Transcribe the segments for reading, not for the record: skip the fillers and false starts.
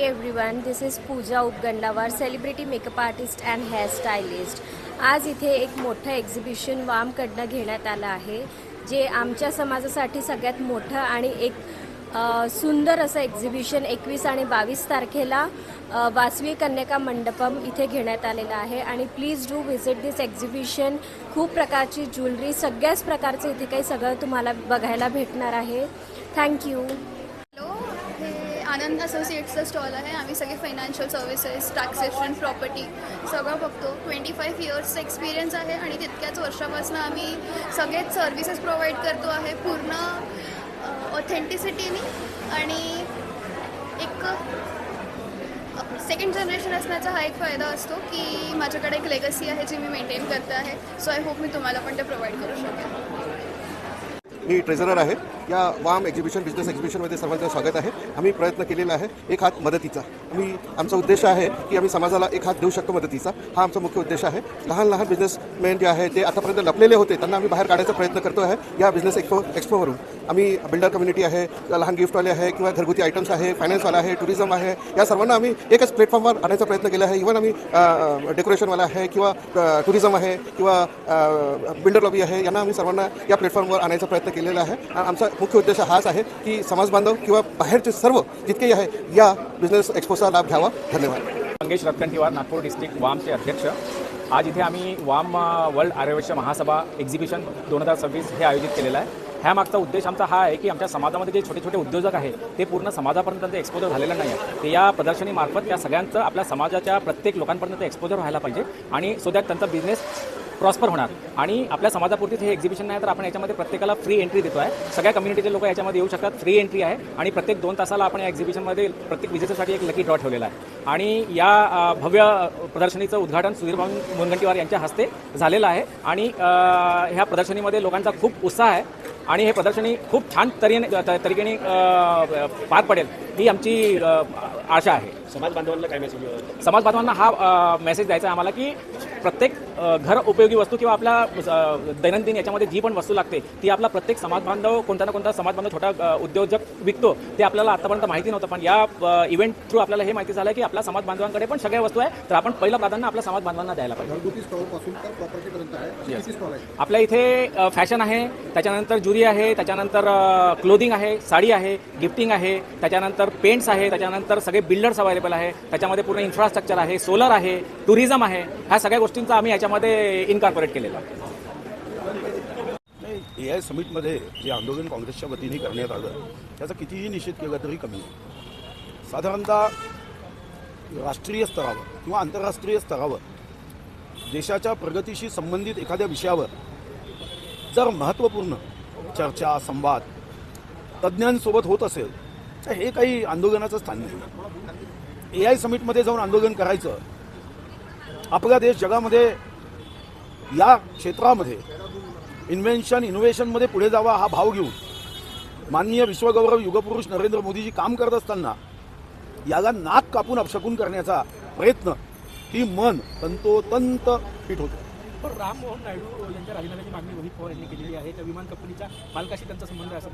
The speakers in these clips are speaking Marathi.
Everyone, this is Puja Upgandawar, celebrity makeup artist and hair stylist. आज इथे एक मोठं एक्झिबिशन वामकडनं घेण्यात आलं आहे, जे आमच्या समाजासाठी सगळ्यात मोठं आणि एक सुंदर असं एक्झिबिशन 21 आणि 22 तारखेला वासवी कन्यका मंडपम इथे घेण्यात आलेलं आहे। आणि please do visit this exhibition. खूप प्रकारची ज्वेलरी, सगळ्याच प्रकारचे इथे काही सगळं तुम्हाला बघायला भेटणार आहे। थँक्यू। आनंद असोसिएट्सचा स्टॉल आहे। आम्ही सगळे फायनान्शियल सर्व्हिसेस, टॅक्सेशन, प्रॉपर्टी सगळं बघतो। 25 इयर्सचा एक्सपिरियन्स आहे आणि तितक्याच वर्षापासून आम्ही सगळेच सर्व्हिसेस प्रोव्हाइड करतो आहे, पूर्ण ऑथेंटिसिटीने। आणि एक सेकंड जनरेशन असण्याचा हा एक फायदा असतो की माझ्याकडे एक लेगसी आहे जी मी मेंटेन करते आहे। सो आय होप मी तुम्हाला पण ते प्रोव्हाइड करू शकेन। मी ट्रेझरर आहे या वाम बिझनेस एक्झिबिशनमध्ये सर्वांचं स्वागत आहे। आम्ही प्रयत्न केलेला आहे एक हात मदतीचा। आमचा उद्देश आहे की आम्ही समाजाला एक हात देऊ शकतो मदतीचा, हा आमचा मुख्य उद्देश आहे। लहान लहान बिझनेसमॅन जे आहे ते आतापर्यंत लपलेले होते, त्यांना आम्ही बाहेर काढायचा प्रयत्न करतो आहे या बिझनेस एक्सपोवरून। आम्ही बिल्डर कम्युनिटी आहे, लहान गिफ्टवाले आहे किंवा घरगुती आयटम्स आहे, फायनान्सवाला आहे, टुरिझम आहे, या सर्वांना आम्ही एकच प्लॅटफॉर्मवर आणायचा प्रयत्न केला आहे। इव्हन आम्ही डेकोरेशनवाला आहे किंवा टुरिझम आहे किंवा बिल्डर लॉबी आहे, यांना आम्ही सर्वांना या प्लॅटफॉर्मवर आणायचा प्रयत्न केलेला आहे। आमचा मुख्य उद्देश हाच आहे की समाज बांधव किंवा बाहेरचे सर्व जितकेही आहे या बिझनेस एक्सपोचा लाभ घ्यावा। धन्यवाद। मंगेश रत्कंठीवार, नागपूर डिस्ट्रिक्ट वामचे अध्यक्ष। आज इथे आम्ही वाम वर्ल्ड आर्यवैश्य महासभा एक्झिबिशन 2026 हे आयोजित केलेलं आहे। ह्या मागचा उद्देश आमचा हा आहे की आमच्या समाजामध्ये जे छोटे छोटे उद्योजक आहेत ते पूर्ण समाजापर्यंत त्यांचं एक्सपोजर झालेलं नाही आहे, ते या प्रदर्शनीमार्फत त्या सगळ्यांचं आपल्या समाजाच्या प्रत्येक लोकांपर्यंत एक्सपोजर व्हायला पाहिजे आणि सो दॅट त्यांचा बिझनेस प्रॉस्पर होणार। आणि आपल्या समाजापुरतीच हे एक्झिबिशन नाही तर आपण याच्यामध्ये प्रत्येकाला फ्री एंट्री देतो आहे। सगळ्या कम्युनिटीचे लोक याच्यामध्ये येऊ शकतात, फ्री एंट्री आहे। आणि प्रत्येक 2 तासाला आपण या एक्झिबिशनमध्ये प्रत्येक विजेतेसाठी एक लकी ड्रॉ ठेवलेला आहे। आणि या भव्य प्रदर्शनीचं उद्घाटन सुधीर मुनगंटीवार यांच्या हस्ते झालेलं आहे। आणि ह्या प्रदर्शनीमध्ये लोकांचा खूप उत्साह आहे आणि हे प्रदर्शनी खूप छान तरीकेने पार पडेल ही आमची आशा आहे। समाज बांधवांना काय मेसेज? समाज बांधवांना हा मेसेज द्यायचा आहे आम्हाला की प्रत्येक घर उपयोगी वस्तू किंवा आपल्या दैनंदिन याच्यामध्ये जी पण वस्तू लागते ती आपला प्रत्येक समाज बांधव कोणता ना कोणता समाज बांधव छोटा उद्योजक विकतो, ते आपल्याला आतापर्यंत माहिती नव्हतं। पण या इव्हेंट थ्रू आपल्याला हे माहिती झालं की आपल्या समाज बांधवांकडे पण सगळ्या वस्तू आहे, तर आपण पहिलं प्राधान्य आपल्या समाज बांधवांना द्यायला पाहिजे। आपल्या इथे फॅशन आहे, त्याच्यानंतर ज्वेलरी आहे, त्याच्यानंतर क्लोथिंग आहे, साडी आहे, गिफ्टिंग आहे, त्याच्यानंतर पेंट्स आहे, त्याच्यानंतर सगळे बिल्डर्स अवेलेबल आहे, त्याच्यामध्ये पूर्ण इन्फ्रास्ट्रक्चर आहे, सोलर आहे, टुरिझम आहे, ह्या सगळ्या गोष्टींचा आम्ही याच्यामध्ये इनकॉर्पोरेट केलेला आहे। AI समिटमध्ये जे आंदोलन काँग्रेसच्या वतीने करण्यात आलं त्याचा कितीही निषेध केला तरी कमी आहे। साधारणतः राष्ट्रीय स्तरावर किंवा आंतरराष्ट्रीय स्तरावर देशाच्या प्रगतीशी संबंधित एखाद्या विषयावर जर महत्त्वपूर्ण चर्चा, संवाद तज्ज्ञांसोबत होत असेल तर हे काही आंदोलनाचं स्थान नाही। AI समिटमध्ये जाऊन आंदोलन करायचं, आपला देश जगामध्ये या क्षेत्रामध्ये इनोव्हेशनमध्ये पुढे जावा हा भाव घेऊन माननीय विश्वगौरव युगपुरुष नरेंद्र मोदीजी काम करत असताना याला नाक कापून अपशकून करण्याचा प्रयत्न ही मन तंतोतंत फिट होते। पण राममोहन नायडू यांच्या राजीनाम्याची मागणी रोहित पवार यांनी केलेली आहे, त्या विमान कंपनीच्या मालकाशी त्यांचा संबंध असेल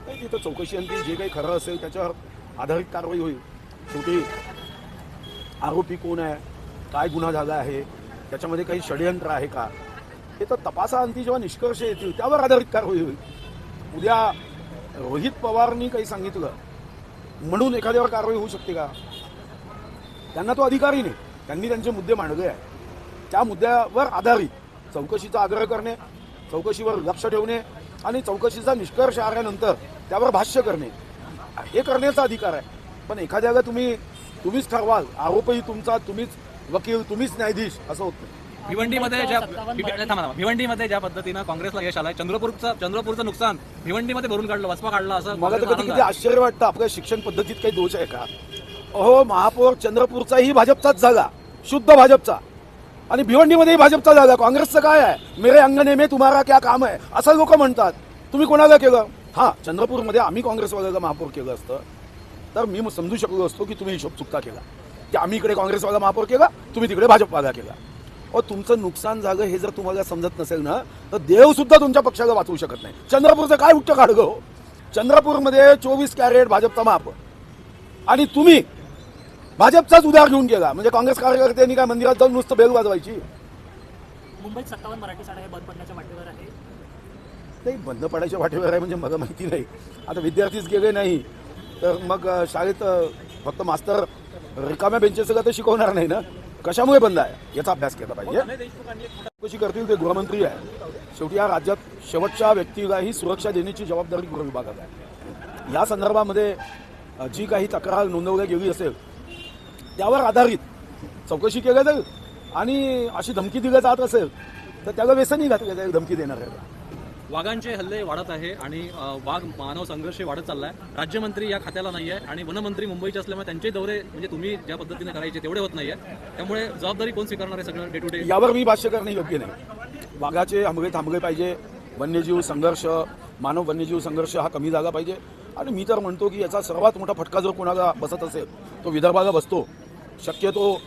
काही तिथं चौकशी अंती जे काही खरं असेल त्याच्यावर आधारित कारवाई होईल। शेवटी आरोपी कोण आहे, काय गुन्हा झाला आहे, त्याच्यामध्ये काही षडयंत्र आहे का, हे तर तपासाअंती जेव्हा निष्कर्ष येतील त्यावर आधारित कारवाई होईल। उद्या रोहित पवारनी काही सांगितलं म्हणून एखाद्यावर कारवाई होऊ शकते का? त्यांना तो अधिकारही नाही, त्यांनी त्यांचे मुद्दे मांडले आहे, त्या मुद्द्यावर आधारित चौकशीचा आग्रह करणे, चौकशीवर लक्ष ठेवणे आणि चौकशीचा निष्कर्ष आल्यानंतर त्यावर भाष्य करणे हे करण्याचा अधिकार आहे। पण एखाद्याला तुम्हीच ठरवाल, आरोपही तुमचा, तुम्हीच वकील, तुम्हीच न्यायाधीश असं होत नाही। भिवंडीमध्ये ज्या पद्धतीनं काँग्रेसला यश आलंय, चंद्रपूरचं नुकसान भिवंडीमध्ये भरून काढलं, वसपा काढला, असं मला तर कधी किती आश्चर्य वाटतं आपल्या शिक्षण पद्धतीत काही दोष आहे का? अहो, महापौर चंद्रपूरचाही भाजपचाच झाला, शुद्ध भाजपचा, आणि भिवंडीमध्येही भाजपचा झाला। काँग्रेसचं काय आहे? मेरे अंगणे में तुम्हारा क्या काम आहे असं लोक म्हणतात। तुम्ही कोणाला केलं? हा, चंद्रपूरमध्ये आम्ही काँग्रेसवाल्याला महापौर केलं असतं तर मी समजू शकलो असतो की तुम्ही हिशोब चुकता केला, की आम्ही इकडे काँग्रेसवाला महापौर केला, तुम्ही तिकडे भाजपवाला केला। अहो, तुमचं नुकसान झालं हे जर तुम्हाला समजत नसेल ना तर देव सुद्धा तुमच्या पक्षाला वाचवू शकत नाही। चंद्रपूरचं काय उठ्ठ काढगं हो? चंद्रपूरमध्ये 24 कॅरेट भाजपचा महापौर आणि तुम्ही भाजपचाच उधार घेऊन गेला. म्हणजे काँग्रेस कार्यकर्त्यांनी काय मंदिरात जाऊन नुसतं बेल वाजवायची? मुंबईत 57 मराठी शाळा हे बंद पडण्याच्या वाटेवर आहे. नाही, बंद पडायच्या वाटेवर आहे म्हणजे मला माहिती नाही. आता विद्यार्थीच गेले नाही तर मग शाळेत फक्त मास्तर रिकाम्या बेंचेसला तर शिकवणार नाही ना. कशामुळे बंद आहे याचा अभ्यास केला पाहिजे. कशी करतील ते गृहमंत्री आहे. शेवटी या राज्यात शेवटच्या व्यक्तीलाही सुरक्षा देण्याची जबाबदारी गृह विभागात आहे. या संदर्भामध्ये जी काही तक्रार नोंदवली गेली असेल त्यावर आधारित चौकशी केली जाईल आणि अशी धमकी दिली जात असेल तर त्याला व्यसनही घातलं जाईल धमकी देणाऱ्याला. वाघांचे हल्ले वाढत आहे आणि वाघ मानव संघर्ष वाढत चाललाय. राज्यमंत्री या खात्याला नाही आहे आणि वनमंत्री मुंबईचे असल्यामुळे त्यांचे दौरे म्हणजे तुम्ही ज्या पद्धतीने करायचे तेवढे होत नाहीये. त्यामुळे जबाबदारी कोण स्वीकारणार आहे सगळं डे टू डे? यावर मी भाष्य करणे योग्य नाही. वाघाचे हमले थांबले पाहिजे. वन्यजीव संघर्ष, मानव वन्यजीव संघर्ष हा कमी झाला पाहिजे. आणि मी तर म्हणतो की याचा सर्वात मोठा फटका जर कोणाला बसत असेल तो विदर्भाला बसतो. शक्यतो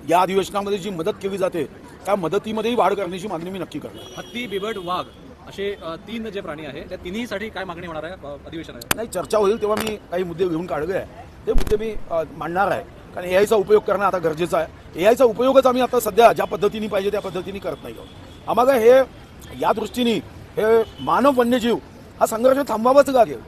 या अधिवेशनामध्ये जी मदत केली जाते त्या मदतीमध्येही वाढ करण्याची मागणी मी नक्की करणार. हत्ती, बिबट, वाघ असे 3 जे प्राणी आहेत त्या तिन्हीसाठी काय मागणी होणार आहे अधिवेशनात? नाही, चर्चा होईल तेव्हा मी काही मुद्दे घेऊन काढले आहे. ते मुद्दे मी मांडणार आहे. कारण एआयचा उपयोग करणं आता गरजेचं आहे. एआयचा उपयोगच आम्ही आता सध्या ज्या पद्धतीने पाहिजे त्या पद्धतीने करत नाही आहोत. आम्हाला हे या दृष्टीने हे मानव वन्यजीव हा संघर्ष थांबवावाच लागेल.